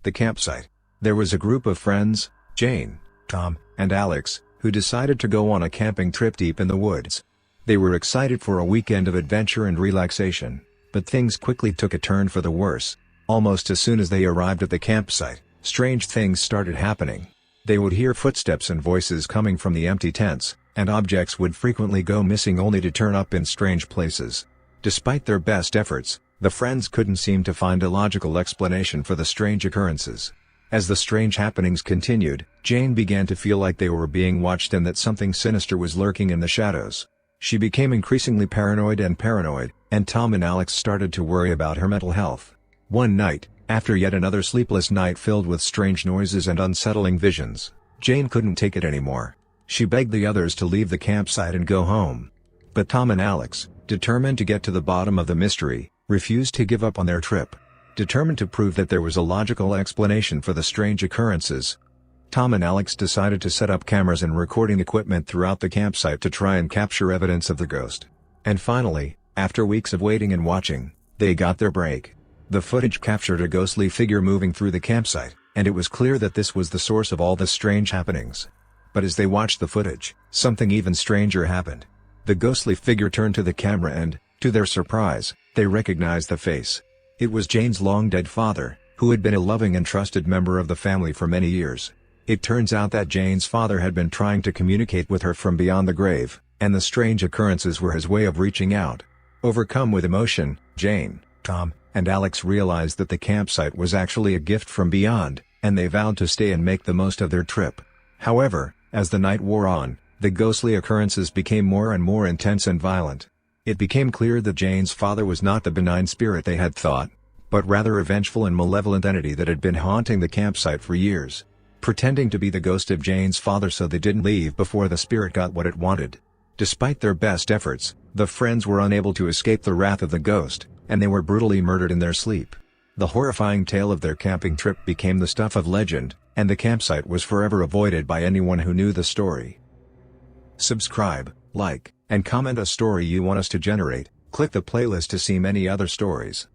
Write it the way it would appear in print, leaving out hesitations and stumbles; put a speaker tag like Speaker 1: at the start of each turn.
Speaker 1: The campsite. There was a group of friends, Jane, Tom, and Alex, who decided to go on a camping trip deep in the woods. They were excited for a weekend of adventure and relaxation, but things quickly took a turn for the worse. Almost as soon as they arrived at the campsite, strange things started happening. They would hear footsteps and voices coming from the empty tents, and objects would frequently go missing only to turn up in strange places. Despite their best efforts, the friends couldn't seem to find a logical explanation for the strange occurrences. As the strange happenings continued, Jane began to feel like they were being watched and that something sinister was lurking in the shadows. She became increasingly paranoid, and Tom and Alex started to worry about her mental health. One night, after yet another sleepless night filled with strange noises and unsettling visions, Jane couldn't take it anymore. She begged the others to leave the campsite and go home. But Tom and Alex, determined to get to the bottom of the mystery, refused to give up on their trip. Determined to prove that there was a logical explanation for the strange occurrences, Tom and Alex decided to set up cameras and recording equipment throughout the campsite to try and capture evidence of the ghost. And finally, after weeks of waiting and watching, they got their break. The footage captured a ghostly figure moving through the campsite, and it was clear that this was the source of all the strange happenings. But as they watched the footage, something even stranger happened. The ghostly figure turned to the camera and, to their surprise, they recognized the face. It was Jane's long-dead father, who had been a loving and trusted member of the family for many years. It turns out that Jane's father had been trying to communicate with her from beyond the grave, and the strange occurrences were his way of reaching out. Overcome with emotion, Jane, Tom, and Alex realized that the campsite was actually a gift from beyond, and they vowed to stay and make the most of their trip. However, as the night wore on, the ghostly occurrences became more and more intense and violent. It became clear that Jane's father was not the benign spirit they had thought, but rather a vengeful and malevolent entity that had been haunting the campsite for years, pretending to be the ghost of Jane's father so they didn't leave before the spirit got what it wanted. Despite their best efforts, the friends were unable to escape the wrath of the ghost, and they were brutally murdered in their sleep. The horrifying tale of their camping trip became the stuff of legend, and the campsite was forever avoided by anyone who knew the story. Subscribe, like, and comment a story you want us to generate. Click the playlist to see many other stories.